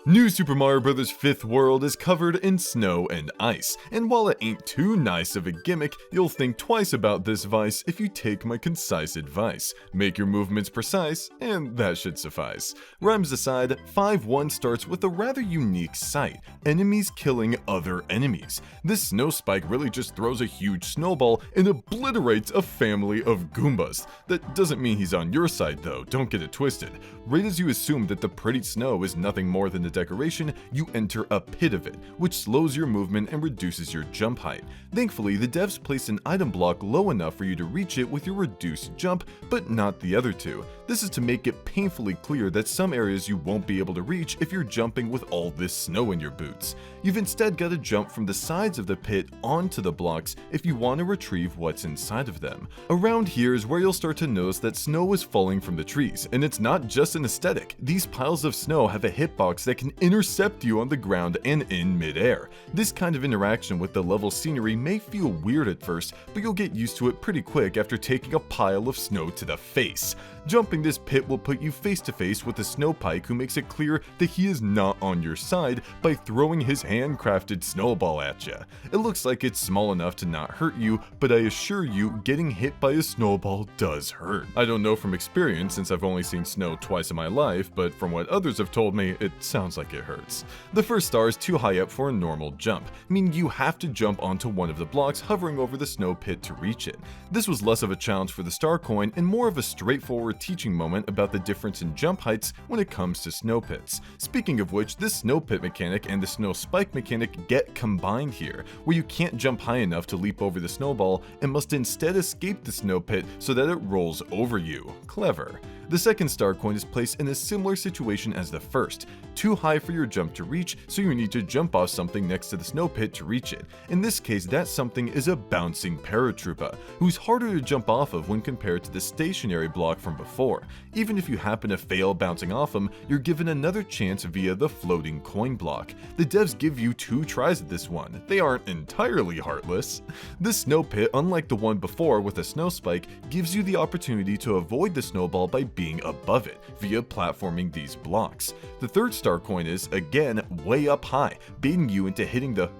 New Super Mario Bros. 5th World is covered in snow and ice, and while it ain't too nice of a gimmick, you'll think twice about this vice if you take my concise advice. Make your movements precise, and that should suffice. Rhymes aside, 5-1 starts with a rather unique sight: enemies killing other enemies. This snow spike really just throws a huge snowball and obliterates a family of Goombas. That doesn't mean he's on your side though, don't get it twisted. Right as you assume that the pretty snow is nothing more than a decoration, you enter a pit of it, which slows your movement and reduces your jump height. Thankfully, the devs placed an item block low enough for you to reach it with your reduced jump, but not the other two. This is to make it painfully clear that some areas you won't be able to reach if you're jumping with all this snow in your boots. You've instead got to jump from the sides of the pit onto the blocks if you want to retrieve what's inside of them. Around here is where you'll start to notice that snow is falling from the trees, and it's not just an aesthetic. These piles of snow have a hitbox that can intercept you on the ground and in midair. This kind of interaction with the level scenery may feel weird at first, but you'll get used to it pretty quick after taking a pile of snow to the face. Jumping this pit will put you face to face with a snowpike who makes it clear that he is not on your side by throwing his handcrafted snowball at you. It looks like it's small enough to not hurt you, but I assure you, getting hit by a snowball does hurt. I don't know from experience since I've only seen snow twice in my life, but from what others have told me, it sounds like it hurts. The first star is too high up for a normal jump, meaning you have to jump onto one of the blocks hovering over the snow pit to reach it. This was less of a challenge for the star coin and more of a straightforward teaching moment about the difference in jump heights when it comes to snow pits. Speaking of which, this snow pit mechanic and the snow spike mechanic get combined here, where you can't jump high enough to leap over the snowball and must instead escape the snow pit so that it rolls over you. Clever. The second star coin is placed in a similar situation as the first. Too high for your jump to reach, so you need to jump off something next to the snow pit to reach it. In this case, that something is a bouncing paratroopa, who's harder to jump off of when compared to the stationary block from before. Even if you happen to fail bouncing off him, you're given another chance via the floating coin block. The devs give you 2 tries at this one. They aren't entirely heartless. This snow pit, unlike the one before with a snow spike, gives you the opportunity to avoid the snowball by being above it via platforming these blocks. The third star coin is, again, way up high, baiting you into hitting the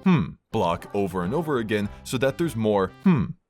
block over and over again so that there's more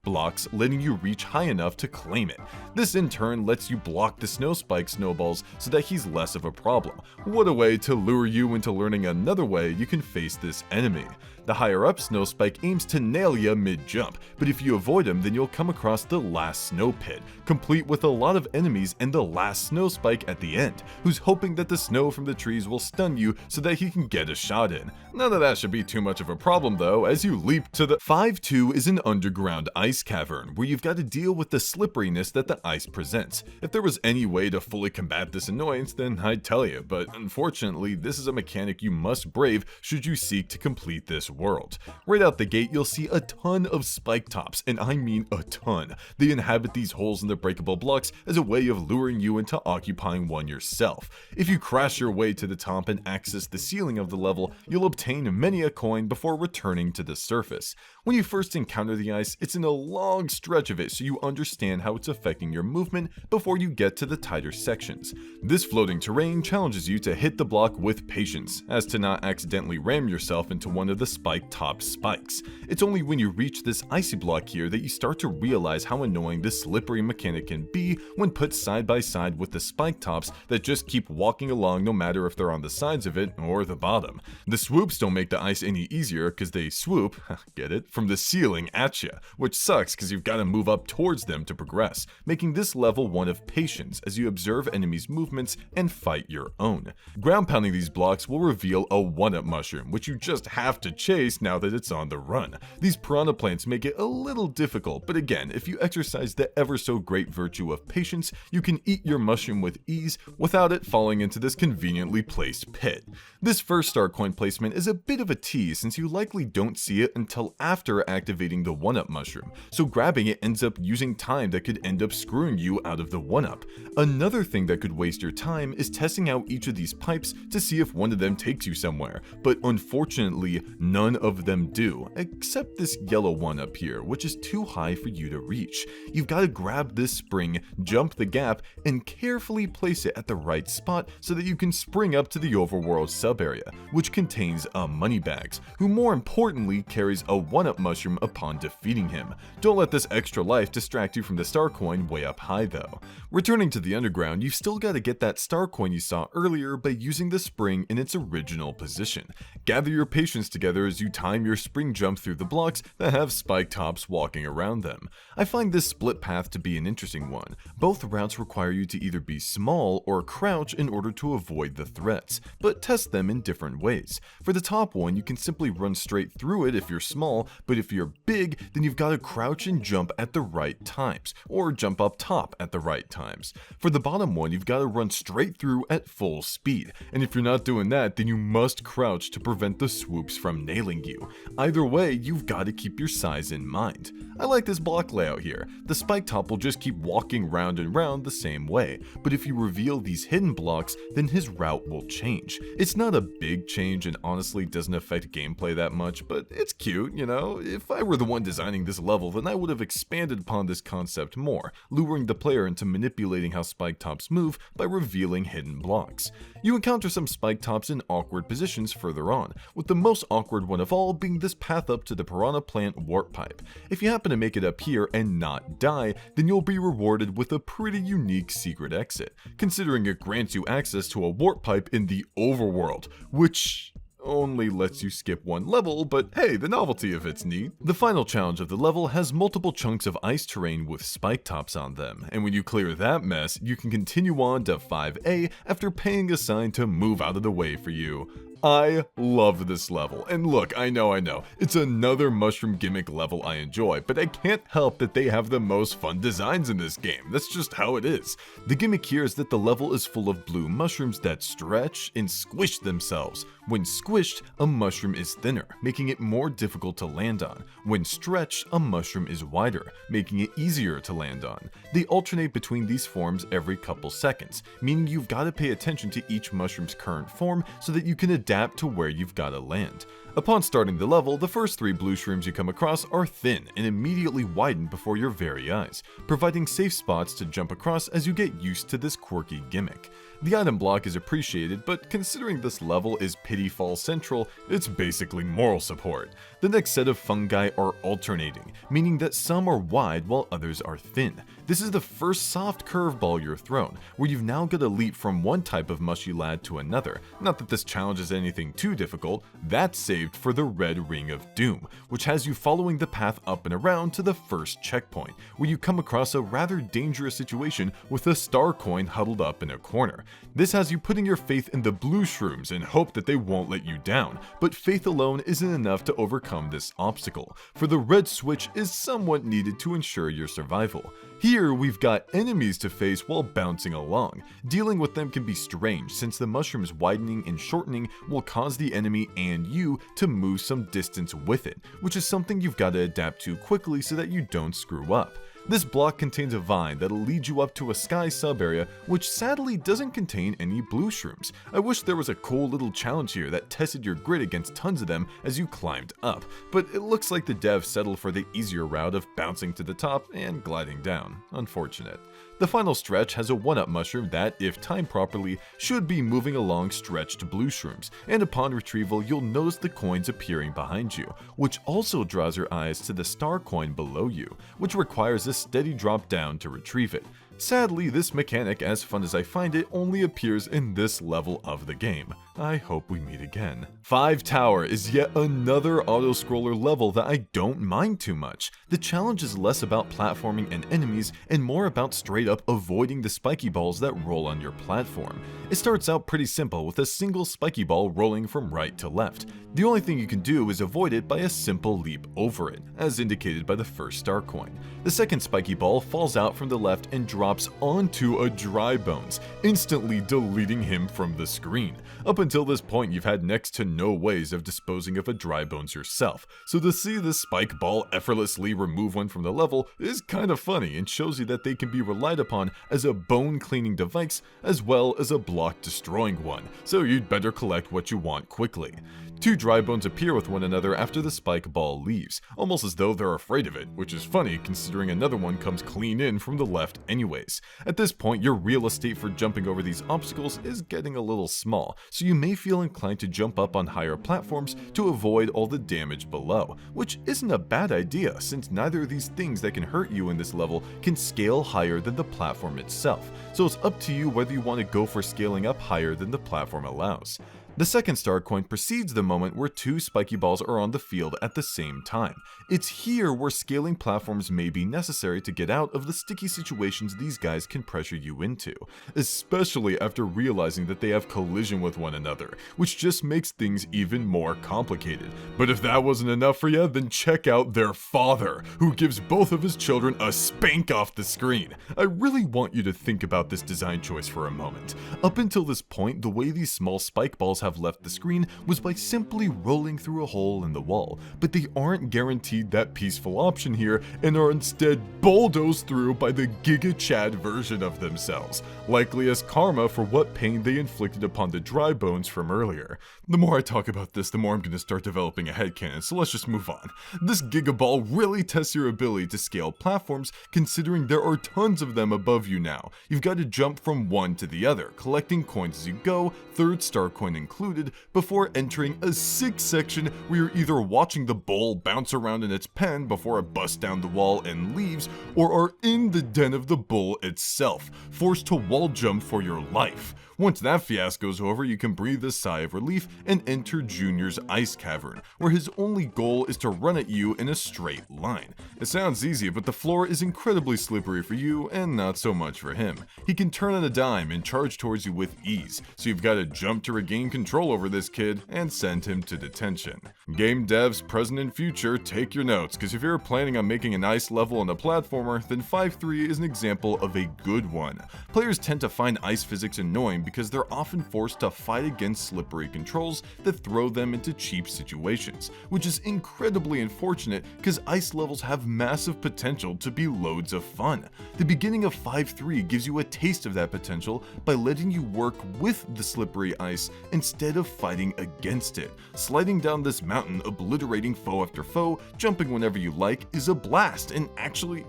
blocks, letting you reach high enough to claim it. This in turn lets you block the snow spike snowballs so that he's less of a problem. What a way to lure you into learning another way you can face this enemy. The higher up snow spike aims to nail ya mid-jump, but if you avoid him then you'll come across the last snow pit, complete with a lot of enemies and the last snow spike at the end, who's hoping that the snow from the trees will stun you so that he can get a shot in. None of that should be too much of a problem though, as you leap to the 5-2 is an underground ice cavern, where you've got to deal with the slipperiness that the ice presents. If there was any way to fully combat this annoyance, then I'd tell you, but unfortunately this is a mechanic you must brave should you seek to complete this world. Right out the gate, you'll see a ton of spike tops, and I mean a ton. They inhabit these holes in the breakable blocks as a way of luring you into occupying one yourself. If you crash your way to the top and access the ceiling of the level, you'll obtain many a coin before returning to the surface. When you first encounter the ice, it's in a long stretch of it so you understand how it's affecting your movement before you get to the tighter sections. This floating terrain challenges you to hit the block with patience, as to not accidentally ram yourself into one of the spike top spikes. It's only when you reach this icy block here that you start to realize how annoying this slippery mechanic can be when put side by side with the spike tops that just keep walking along no matter if they're on the sides of it or the bottom. The swoops don't make the ice any easier because they swoop, get it, from the ceiling at you, which sucks because you've got to move up towards them to progress, making this level one of patience as you observe enemies' movements and fight your own. Ground pounding these blocks will reveal a 1-up mushroom, which you just have to chase now that it's on the run. These piranha plants make it a little difficult, but again, if you exercise the ever so great virtue of patience, you can eat your mushroom with ease without it falling into this conveniently placed pit. This first star coin placement is a bit of a tease since you likely don't see it until after activating the 1-up mushroom, so grabbing it ends up using time that could end up screwing you out of the 1-up. Another thing that could waste your time is testing out each of these pipes to see if one of them takes you somewhere, but unfortunately none none of them do, except this yellow one up here, which is too high for you to reach. You've got to grab this spring, jump the gap, and carefully place it at the right spot so that you can spring up to the overworld sub-area, which contains a Moneybags, who more importantly carries a 1-up mushroom upon defeating him. Don't let this extra life distract you from the star coin way up high though. Returning to the underground, you've still got to get that star coin you saw earlier by using the spring in its original position. Gather your patience together as you time your spring jump through the blocks that have spike tops walking around them. I find this split path to be an interesting one. Both routes require you to either be small or crouch in order to avoid the threats, but test them in different ways. For the top one, you can simply run straight through it if you're small, but if you're big, then you've got to crouch and jump at the right times, or jump up top at the right times. For the bottom one, you've got to run straight through at full speed, and if you're not doing that, then you must crouch to prevent the swoops from nailing you. Either way, you've got to keep your size in mind. I like this block layout here. The spike top will just keep walking round and round the same way, but if you reveal these hidden blocks, then his route will change. It's not a big change and honestly doesn't affect gameplay that much, but it's cute, you know? If I were the one designing this level, then I would have expanded upon this concept more, luring the player into manipulating how spike tops move by revealing hidden blocks. You encounter some spike tops in awkward positions further on, with the most awkward one of all being this path up to the piranha plant warp pipe. If you happen to make it up here and not die, then you'll be rewarded with a pretty unique secret exit, considering it grants you access to a warp pipe in the overworld, which only lets you skip one level, but hey, the novelty of it's neat. The final challenge of the level has multiple chunks of ice terrain with spike tops on them, and when you clear that mess, you can continue on to 5A after paying a sign to move out of the way for you. I love this level, and look, I know, it's another mushroom gimmick level I enjoy, but I can't help that they have the most fun designs in this game. That's just how it is. The gimmick here is that the level is full of blue mushrooms that stretch and squish themselves. When squished, a mushroom is thinner, making it more difficult to land on. When stretched, a mushroom is wider, making it easier to land on. They alternate between these forms every couple seconds, meaning you've got to pay attention to each mushroom's current form so that you can adapt to where you've got to land. Upon starting the level, the first 3 blue shrooms you come across are thin and immediately widen before your very eyes, providing safe spots to jump across as you get used to this quirky gimmick. The item block is appreciated, but considering this level is Pity Fall Central, it's basically moral support. The next set of fungi are alternating, meaning that some are wide while others are thin. This is the first soft curveball you're thrown, where you've now got to leap from one type of mushy lad to another. Not that this challenge is anything too difficult, that's saved for the Red Ring of Doom, which has you following the path up and around to the first checkpoint, where you come across a rather dangerous situation with a star coin huddled up in a corner. This has you putting your faith in the blue shrooms and hope that they won't let you down, but faith alone isn't enough to overcome this obstacle, for the red switch is somewhat needed to ensure your survival. Here, we've got enemies to face while bouncing along. Dealing with them can be strange, since the mushrooms widening and shortening will cause the enemy and you to move some distance with it, which is something you've got to adapt to quickly so that you don't screw up. This block contains a vine that'll lead you up to a sky sub-area, which sadly doesn't contain any blue shrooms. I wish there was a cool little challenge here that tested your grit against tons of them as you climbed up, but it looks like the devs settled for the easier route of bouncing to the top and gliding down. Unfortunate. The final stretch has a 1-up mushroom that, if timed properly, should be moving along stretched blue shrooms, and upon retrieval you'll notice the coins appearing behind you, which also draws your eyes to the star coin below you, which requires a steady drop down to retrieve it. Sadly, this mechanic, as fun as I find it, only appears in this level of the game. I hope we meet again. 5 Tower is yet another auto-scroller level that I don't mind too much. The challenge is less about platforming and enemies and more about straight up avoiding the spiky balls that roll on your platform. It starts out pretty simple with a single spiky ball rolling from right to left. The only thing you can do is avoid it by a simple leap over it, as indicated by the first star coin. The second spiky ball falls out from the left and drops drops onto a dry bones, instantly deleting him from the screen. Up until this point, you've had next to no ways of disposing of a dry bones yourself, so to see this spike ball effortlessly remove one from the level is kind of funny and shows you that they can be relied upon as a bone cleaning device as well as a block destroying one, so you'd better collect what you want quickly. Two dry bones appear with one another after the spike ball leaves, almost as though they're afraid of it, which is funny considering another one comes clean in from the left anyways. At this point, your real estate for jumping over these obstacles is getting a little small, so you may feel inclined to jump up on higher platforms to avoid all the damage below, which isn't a bad idea since neither of these things that can hurt you in this level can scale higher than the platform itself, so it's up to you whether you want to go for scaling up higher than the platform allows. The second star coin precedes the moment where two spiky balls are on the field at the same time. It's here where scaling platforms may be necessary to get out of the sticky situations these guys can pressure you into, especially after realizing that they have collision with one another, which just makes things even more complicated. But if that wasn't enough for you, then check out their father, who gives both of his children a spank off the screen. I really want you to think about this design choice for a moment. Up until this point, the way these small spike balls have left the screen was by simply rolling through a hole in the wall, but they aren't guaranteed that peaceful option here and are instead bulldozed through by the Giga Chad version of themselves, likely as karma for what pain they inflicted upon the dry bones from earlier. The more I talk about this, the more I'm going to start developing a headcanon, so let's just move on. This Giga Ball really tests your ability to scale platforms, considering there are tons of them above you now. You've got to jump from one to the other, collecting coins as you go, third star coin included, before entering a sick section where you're either watching the bull bounce around in its pen before it busts down the wall and leaves, or are in the den of the bull itself, forced to wall jump for your life. Once that fiasco's over, you can breathe a sigh of relief and enter Junior's ice cavern, where his only goal is to run at you in a straight line. It sounds easy, but the floor is incredibly slippery for you and not so much for him. He can turn on a dime and charge towards you with ease, so you've got to jump to regain control over this kid and send him to detention. Game devs present and future, take your notes, because if you're planning on making an ice level in a platformer, then 5.3 is an example of a good one. Players tend to find ice physics annoying because they're often forced to fight against slippery controls that throw them into cheap situations, which is incredibly unfortunate because ice levels have massive potential to be loads of fun. The beginning of 5.3 gives you a taste of that potential by letting you work with the slippery ice instead of fighting against it. Sliding down this mountain, obliterating foe after foe, jumping whenever you like is a blast and actually,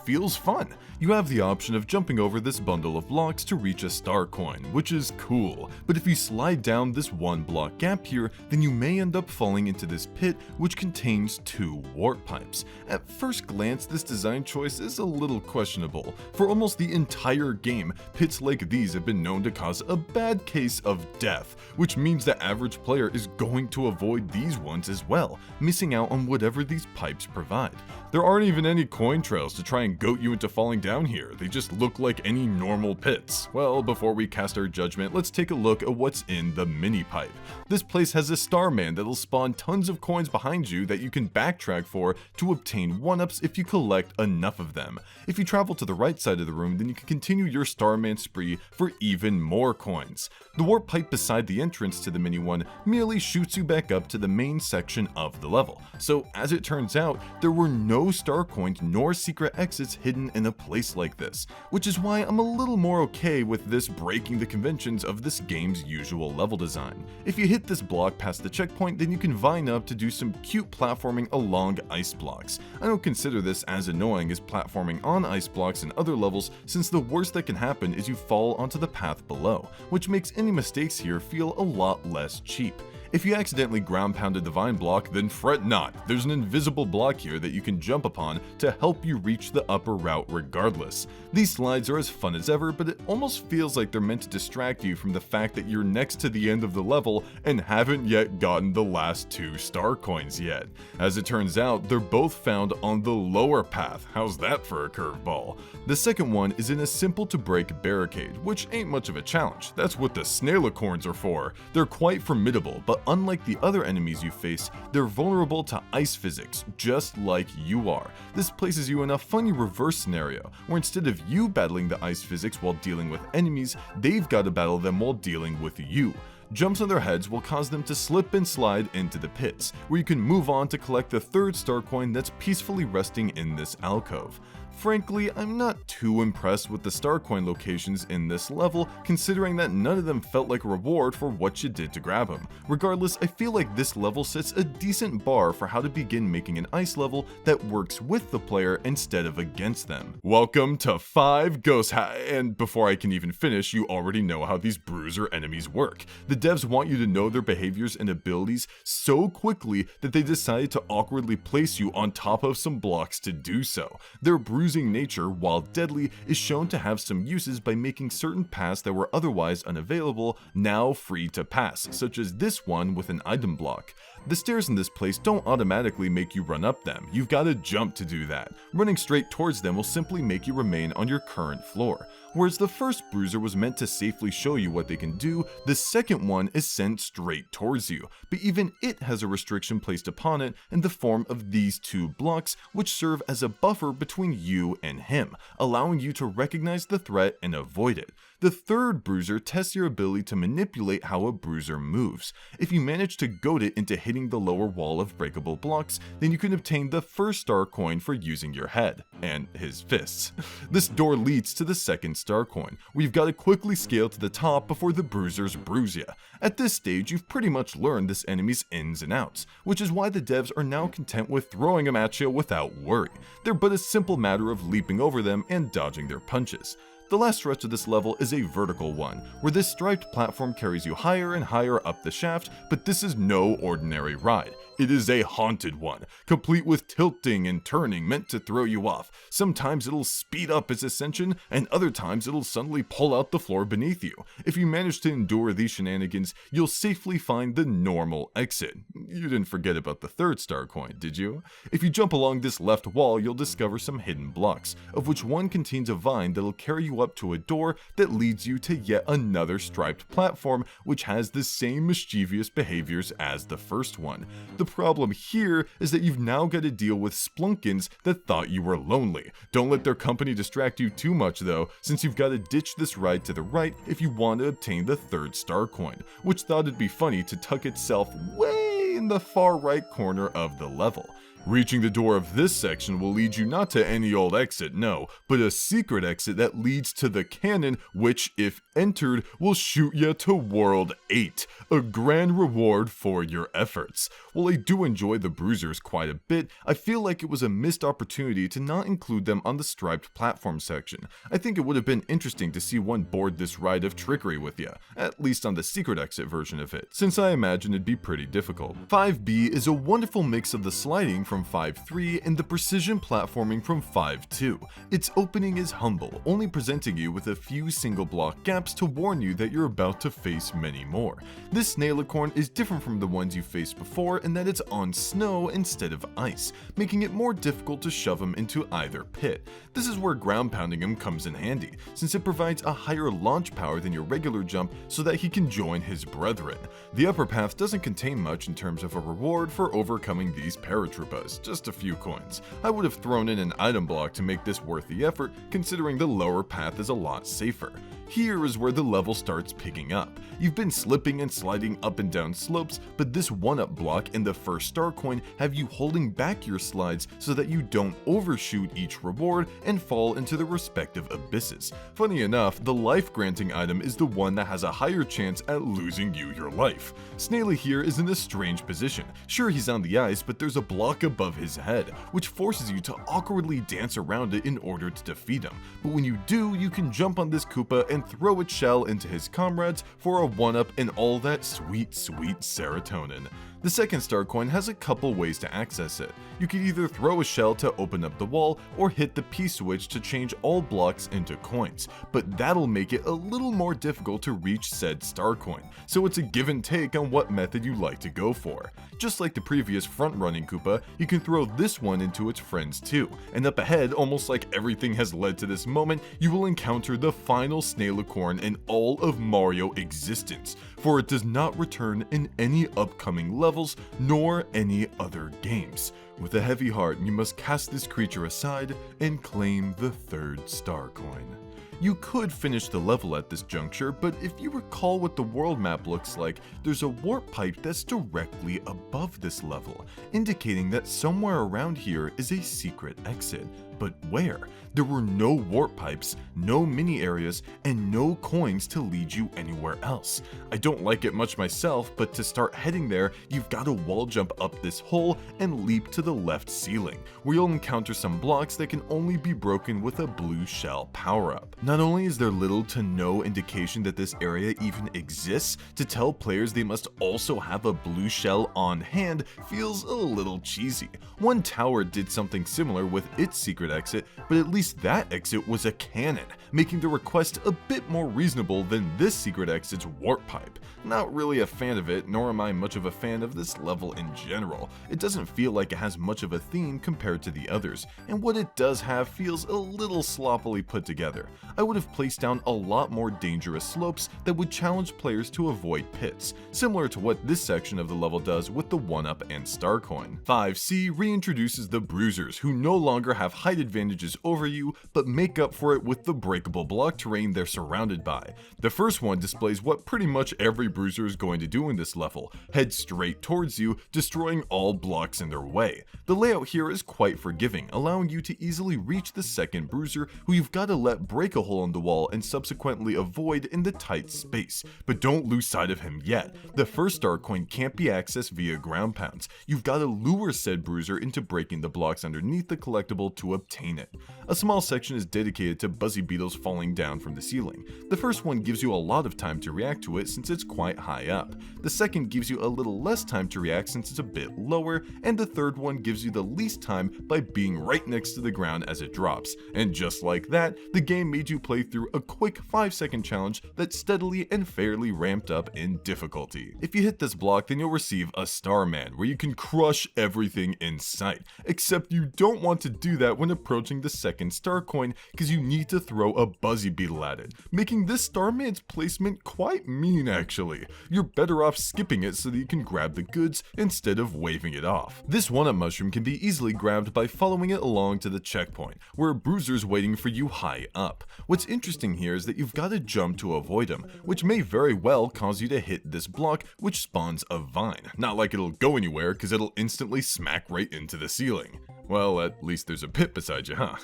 feels fun. You have the option of jumping over this bundle of blocks to reach a star coin, which is cool, but if you slide down this one block gap here, then you may end up falling into this pit which contains two warp pipes. At first glance, this design choice is a little questionable. For almost the entire game, pits like these have been known to cause a bad case of death, which means the average player is going to avoid these ones as well, missing out on whatever these pipes provide. There aren't even any coin trails to try and goat you into falling down here, they just look like any normal pits. Well, before we cast our judgment, let's take a look at what's in the mini pipe. This place has a Starman that'll spawn tons of coins behind you that you can backtrack for to obtain 1-ups if you collect enough of them. If you travel to the right side of the room, then you can continue your Starman spree for even more coins. The warp pipe beside the entrance to the mini one merely shoots you back up to the main section of the level. So as it turns out, there were no star coins nor secret exits hidden in a place like this, which is why I'm a little more okay with this breaking the conventions of this game's usual level design. If you hit this block past the checkpoint, then you can vine up to do some cute platforming along ice blocks. I don't consider this as annoying as platforming on ice blocks in other levels, since the worst that can happen is you fall onto the path below, which makes any mistakes here feel a lot less cheap. If you accidentally ground pounded the vine block, then fret not, there's an invisible block here that you can jump upon to help you reach the upper route regardless. These slides are as fun as ever, but it almost feels like they're meant to distract you from the fact that you're next to the end of the level and haven't yet gotten the last 2 star coins yet. As it turns out, they're both found on the lower path. How's that for a curveball? The second one is in a simple to break barricade, which ain't much of a challenge. That's what the Snailicorns are for. They're quite formidable, but but unlike the other enemies you face, they're vulnerable to ice physics, just like you are. This places you in a funny reverse scenario, where instead of you battling the ice physics while dealing with enemies, they've got to battle them while dealing with you. Jumps on their heads will cause them to slip and slide into the pits, where you can move on to collect the third star coin that's peacefully resting in this alcove. Frankly, I'm not too impressed with the star coin locations in this level, considering that none of them felt like a reward for what you did to grab them. Regardless, I feel like this level sets a decent bar for how to begin making an ice level that works with the player instead of against them. Welcome to 5 Ghost and before I can even finish, you already know how these bruiser enemies work. The devs want you to know their behaviors and abilities so quickly that they decided to awkwardly place you on top of some blocks to do so. Their bruising nature, while deadly, is shown to have some uses by making certain paths that were otherwise unavailable now free to pass, such as this one with an item block. The stairs in this place don't automatically make you run up them, you've got to jump to do that. Running straight towards them will simply make you remain on your current floor. Whereas the first bruiser was meant to safely show you what they can do, the second one is sent straight towards you, but even it has a restriction placed upon it in the form of these 2 blocks, which serve as a buffer between you and him, allowing you to recognize the threat and avoid it. The third bruiser tests your ability to manipulate how a bruiser moves. If you manage to goad it into hitting the lower wall of breakable blocks, then you can obtain the first star coin for using your head, and his fists. This door leads to the second star coin, where you've got to quickly scale to the top before the bruisers bruise ya. At this stage, you've pretty much learned this enemy's ins and outs, which is why the devs are now content with throwing them at you without worry. They're but a simple matter of leaping over them and dodging their punches. The last stretch of this level is a vertical one, where this striped platform carries you higher and higher up the shaft, but this is no ordinary ride. It is a haunted one, complete with tilting and turning meant to throw you off. Sometimes it'll speed up its ascension, and other times it'll suddenly pull out the floor beneath you. If you manage to endure these shenanigans, you'll safely find the normal exit. You didn't forget about the third star coin, did you? If you jump along this left wall, you'll discover some hidden blocks, of which one contains a vine that'll carry you up to a door that leads you to yet another striped platform, which has the same mischievous behaviors as the first one. The problem here is that you've now got to deal with splunkins that thought you were lonely. Don't let their company distract you too much though, since you've got to ditch this ride to the right if you want to obtain the third star coin, which thought it'd be funny to tuck itself way in the far right corner of the level. Reaching the door of this section will lead you not to any old exit, no, but a secret exit that leads to the cannon, which, if entered, will shoot you to World 8, a grand reward for your efforts. While I do enjoy the bruisers quite a bit, I feel like it was a missed opportunity to not include them on the striped platform section. I think it would have been interesting to see one board this ride of trickery with you, at least on the secret exit version of it, since I imagine it'd be pretty difficult. 5B is a wonderful mix of the sliding from 5.3 and the precision platforming from 5.2. Its opening is humble, only presenting you with a few single block gaps to warn you that you're about to face many more. This Snailicorn is different from the ones you faced before in that it's on snow instead of ice, making it more difficult to shove him into either pit. This is where ground pounding him comes in handy, since it provides a higher launch power than your regular jump so that he can join his brethren. The upper path doesn't contain much in terms of a reward for overcoming these paratroopas, just a few coins. I would have thrown in an item block to make this worth the effort, considering the lower path is a lot safer. Here is where the level starts picking up. You've been slipping and sliding up and down slopes, but this 1-up block and the first star coin have you holding back your slides so that you don't overshoot each reward and fall into the respective abysses. Funny enough, the life granting item is the one that has a higher chance at losing you your life. Snaily here is in a strange position. Sure, he's on the ice, but there's a block above his head, which forces you to awkwardly dance around it in order to defeat him. But when you do, you can jump on this Koopa and throw its shell into his comrades for a 1-up and all that sweet, sweet serotonin. The second star coin has a couple ways to access it. You can either throw a shell to open up the wall or hit the P switch to change all blocks into coins, but that'll make it a little more difficult to reach said star coin, so it's a give and take on what method you like to go for. Just like the previous front-running Koopa, you can throw this one into its friends too, and up ahead, almost like everything has led to this moment, you will encounter the final Snaily Malicorn in all of Mario existence, for it does not return in any upcoming levels nor any other games. With a heavy heart, you must cast this creature aside and claim the 3rd star coin. You could finish the level at this juncture, but if you recall what the world map looks like, there's a warp pipe that's directly above this level, indicating that somewhere around here is a secret exit. But where? There were no warp pipes, no mini areas, and no coins to lead you anywhere else. I don't like it much myself, but to start heading there, you've got to wall jump up this hole and leap to the left ceiling, where you'll encounter some blocks that can only be broken with a blue shell power-up. Not only is there little to no indication that this area even exists, to tell players they must also have a blue shell on hand feels a little cheesy. One tower did something similar with its secret exit, but at least that exit was a cannon, making the request a bit more reasonable than this secret exit's warp pipe. Not really a fan of it, nor am I much of a fan of this level in general. It doesn't feel like it has much of a theme compared to the others, and what it does have feels a little sloppily put together. I would have placed down a lot more dangerous slopes that would challenge players to avoid pits, similar to what this section of the level does with the 1-up and star coin. 5C reintroduces the bruisers, who no longer have height advantages over you, but make up for it with the breakable block terrain they're surrounded by. The first one displays what pretty much every bruiser is going to do in this level: head straight towards you, destroying all blocks in their way. The layout here is quite forgiving, allowing you to easily reach the second bruiser, who you've got to let break a hole in the wall and subsequently avoid in the tight space. But don't lose sight of him yet. The first star coin can't be accessed via ground pounds. You've got to lure said bruiser into breaking the blocks underneath the collectible to obtain it. A small section is dedicated to buzzy beetles falling down from the ceiling. The first one gives you a lot of time to react to it since it's quite high up. The second gives you a little less time to react since it's a bit lower, and the third one gives you the least time by being right next to the ground as it drops. And just like that, the game made you play through a quick 5-second challenge that steadily and fairly ramped up in difficulty. If you hit this block, then you'll receive a Starman, where you can crush everything in sight, except you don't want to do that when approaching the second star coin, because you need to throw a buzzy beetle at it, making this Starman's placement quite mean actually. You're better off skipping it so that you can grab the goods instead of waving it off. This 1-up mushroom can be easily grabbed by following it along to the checkpoint, where a bruiser's waiting for you high up. What's interesting here is that you've got to jump to avoid him, which may very well cause you to hit this block, which spawns a vine. Not like it'll go anywhere, because it'll instantly smack right into the ceiling. Well, at least there's a pit beside you, huh?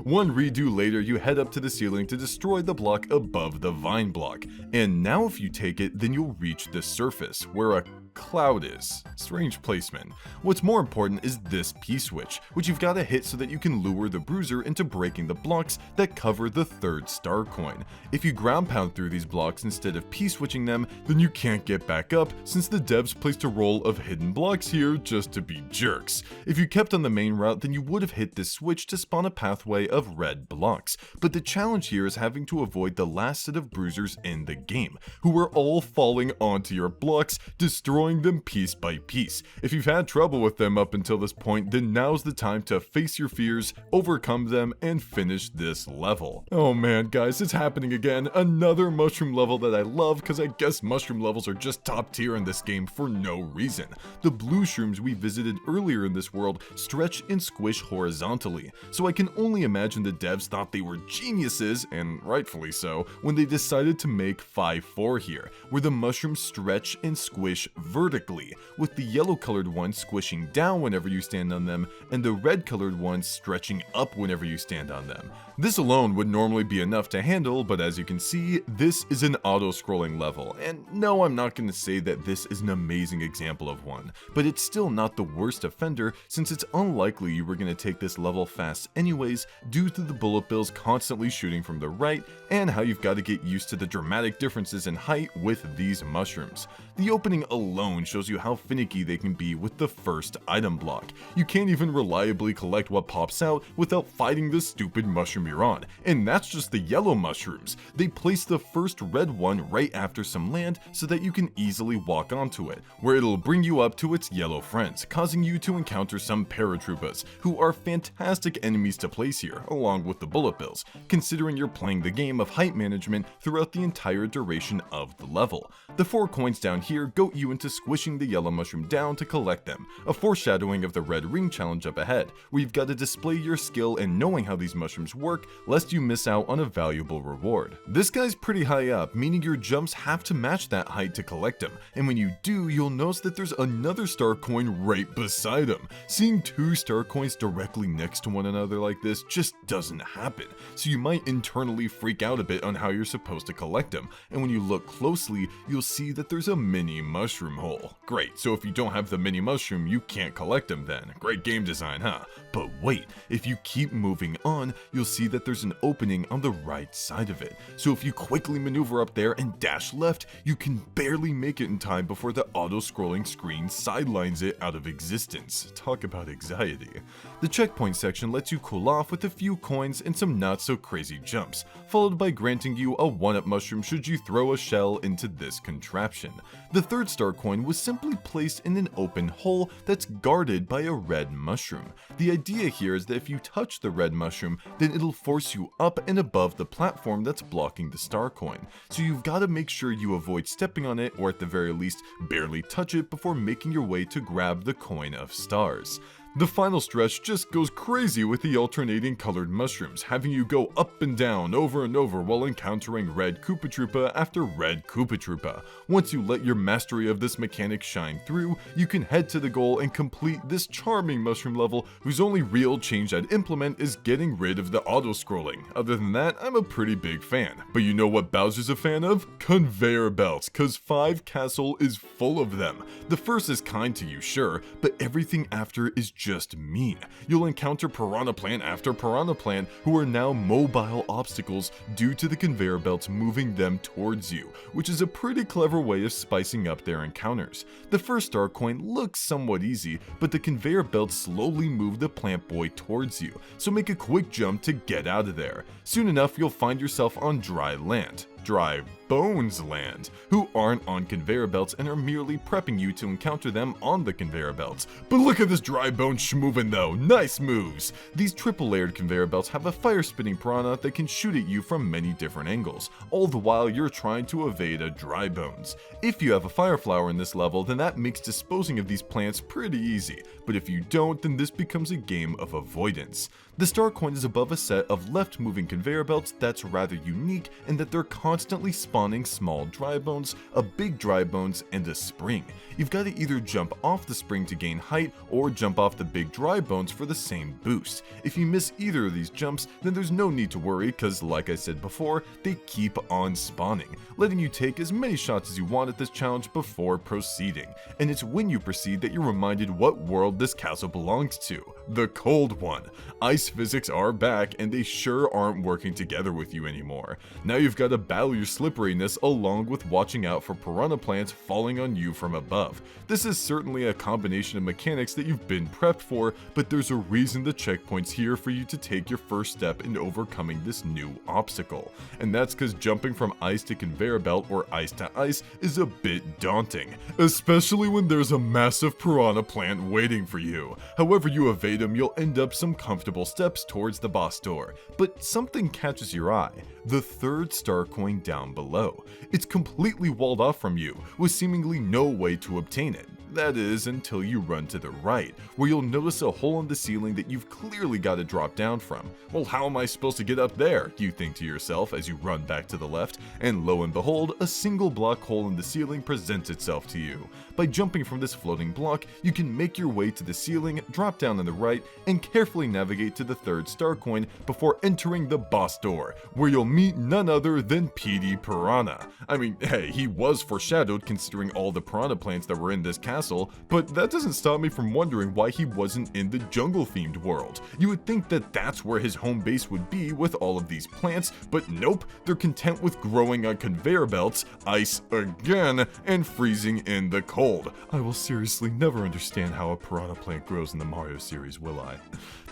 One redo later, you head up to the ceiling to destroy the block above the vine block. And now if you take it, then you'll reach the surface, where a cloud is. Strange placement. What's more important is this P-switch, which you've got to hit so that you can lure the bruiser into breaking the blocks that cover the 3rd star coin. If you ground pound through these blocks instead of P-switching them, then you can't get back up, since the devs placed a roll of hidden blocks here just to be jerks. If you kept on the main route, then you would have hit this switch to spawn a pathway of red blocks. But the challenge here is having to avoid the last set of bruisers in the game, who are all falling onto your blocks, destroying them piece by piece. If you've had trouble with them up until this point, then now's the time to face your fears, overcome them, and finish this level. Oh man, guys, it's happening again. Another mushroom level that I love, because I guess mushroom levels are just top tier in this game for no reason. The blue shrooms we visited earlier in this world stretch and squish horizontally, so I can only imagine the devs thought they were geniuses, and rightfully so, when they decided to make 5-4 here, where the mushrooms stretch and squish vertically, with the yellow colored ones squishing down whenever you stand on them, and the red colored ones stretching up whenever you stand on them. This alone would normally be enough to handle, but as you can see, this is an auto-scrolling level, and no, I'm not going to say that this is an amazing example of one, but it's still not the worst offender, since it's unlikely you were going to take this level fast anyways, due to the bullet bills constantly shooting from the right, and how you've got to get used to the dramatic differences in height with these mushrooms. The opening alone bone shows you how finicky they can be with the first item block. You can't even reliably collect what pops out without fighting the stupid mushroom you're on, and that's just the yellow mushrooms. They place the first red one right after some land so that you can easily walk onto it, where it'll bring you up to its yellow friends, causing you to encounter some paratroopas, who are fantastic enemies to place here, along with the bullet bills, considering you're playing the game of height management throughout the entire duration of the level. The 4 coins down here goat you into squishing the yellow mushroom down to collect them, a foreshadowing of the red ring challenge up ahead, where you've got to display your skill in knowing how these mushrooms work, lest you miss out on a valuable reward. This guy's pretty high up, meaning your jumps have to match that height to collect him, and when you do, you'll notice that there's another star coin right beside him. Seeing 2 star coins directly next to one another like this just doesn't happen, so you might internally freak out a bit on how you're supposed to collect them, and when you look closely, you'll see that there's a mini mushroom hole. Great, so if you don't have the mini mushroom, you can't collect them then. Great game design, huh? But wait, if you keep moving on, you'll see that there's an opening on the right side of it. So if you quickly maneuver up there and dash left, you can barely make it in time before the auto-scrolling screen sidelines it out of existence. Talk about anxiety. The checkpoint section lets you cool off with a few coins and some not so crazy jumps, followed by granting you a 1-up mushroom should you throw a shell into this contraption. The 3rd star coin was simply placed in an open hole that's guarded by a red mushroom. The idea here is that if you touch the red mushroom, then it'll force you up and above the platform that's blocking the star coin. So you've got to make sure you avoid stepping on it, or at the very least, barely touch it before making your way to grab the coin of stars. The final stretch just goes crazy with the alternating colored mushrooms, having you go up and down over and over while encountering red Koopa Troopa after red Koopa Troopa. Once you let your mastery of this mechanic shine through, you can head to the goal and complete this charming mushroom level whose only real change I'd implement is getting rid of the auto-scrolling. Other than that, I'm a pretty big fan. But you know what Bowser's a fan of? Conveyor belts, cause 5 Castle is full of them. The first is kind to you, sure, but everything after is just mean. You'll encounter Piranha Plant after Piranha Plant who are now mobile obstacles due to the conveyor belts moving them towards you, which is a pretty clever way of spicing up their encounters. The first star coin looks somewhat easy, but the conveyor belts slowly move the plant boy towards you, so make a quick jump to get out of there. Soon enough, you'll find yourself on dry land. Dry Bones Land, who aren't on conveyor belts and are merely prepping you to encounter them on the conveyor belts. But look at this Dry Bone schmoovin' though, nice moves! These triple layered conveyor belts have a fire spitting piranha that can shoot at you from many different angles, all the while you're trying to evade a Dry Bones. If you have a fire flower in this level, then that makes disposing of these plants pretty easy, but if you don't, then this becomes a game of avoidance. The star coin is above a set of left moving conveyor belts that's rather unique in that they're constantly spawning small dry bones, a big dry bones, and a spring. You've got to either jump off the spring to gain height or jump off the big dry bones for the same boost. If you miss either of these jumps, then there's no need to worry because, like I said before, they keep on spawning, letting you take as many shots as you want at this challenge before proceeding. And it's when you proceed that you're reminded what world this castle belongs to, the cold one. Ice physics are back and they sure aren't working together with you anymore. Now you've got to battle your slipperiness along with watching out for piranha plants falling on you from above. This is certainly a combination of mechanics that you've been prepped for, but there's a reason the checkpoint's here for you to take your first step in overcoming this new obstacle. And that's because jumping from ice to conveyor belt or ice to ice is a bit daunting, especially when there's a massive piranha plant waiting for you. However you evade them, you'll end up some comfortable steps towards the boss door. But something catches your eye, the third star coin down below. It's completely walled off from you, with seemingly no way to obtain it. That is, until you run to the right, where you'll notice a hole in the ceiling that you've clearly got to drop down from. Well, how am I supposed to get up there, you think to yourself as you run back to the left, and lo and behold, a single block hole in the ceiling presents itself to you. By jumping from this floating block, you can make your way to the ceiling, drop down on the right, and carefully navigate to the third star coin before entering the boss door, where you'll meet none other than PD Piranha. I mean, hey, he was foreshadowed considering all the piranha plants that were in this castle castle, but that doesn't stop me from wondering why he wasn't in the jungle-themed world. You would think that that's where his home base would be with all of these plants, but nope, they're content with growing on conveyor belts, ice again, and freezing in the cold. I will seriously never understand how a piranha plant grows in the Mario series, will I?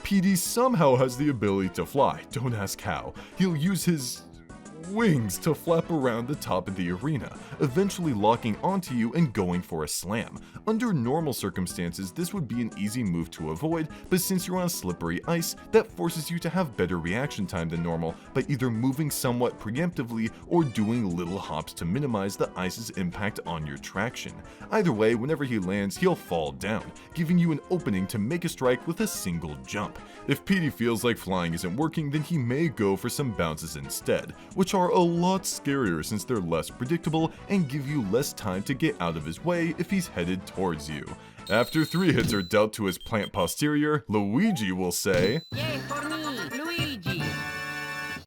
PD somehow has the ability to fly, don't ask how. He'll use his wings to flap around the top of the arena, eventually locking onto you and going for a slam. Under normal circumstances, this would be an easy move to avoid, but since you're on slippery ice, that forces you to have better reaction time than normal by either moving somewhat preemptively or doing little hops to minimize the ice's impact on your traction. Either way, whenever he lands, he'll fall down, giving you an opening to make a strike with a single jump. If PD feels like flying isn't working, then he may go for some bounces instead, which are a lot scarier since they're less predictable and give you less time to get out of his way if he's headed towards you. After 3 hits are dealt to his plant posterior, Luigi will say, "Yay for me, Luigi!"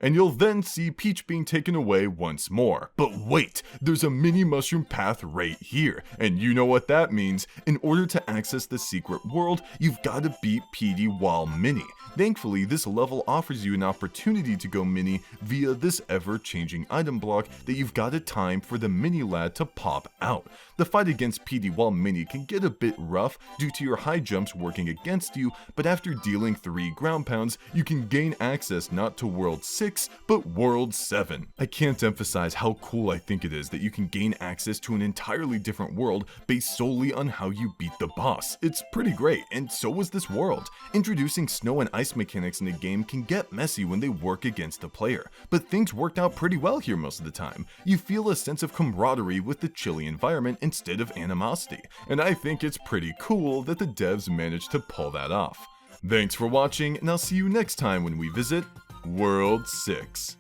and you'll then see Peach being taken away once more. But wait, there's a mini mushroom path right here, and you know what that means. In order to access the secret world, you've got to beat PD while mini. Thankfully, this level offers you an opportunity to go mini via this ever-changing item block that you've got to time for the mini lad to pop out. The fight against PD while mini can get a bit rough due to your high jumps working against you, but after dealing 3 ground pounds, you can gain access not to World 6, but World 7. I can't emphasize how cool I think it is that you can gain access to an entirely different world based solely on how you beat the boss. It's pretty great, and so was this world. Introducing snow and ice mechanics in a game can get messy when they work against the player, but things worked out pretty well here most of the time. You feel a sense of camaraderie with the chilly environment instead of animosity, and I think it's pretty cool that the devs managed to pull that off. Thanks for watching, and I'll see you next time when we visit World 6.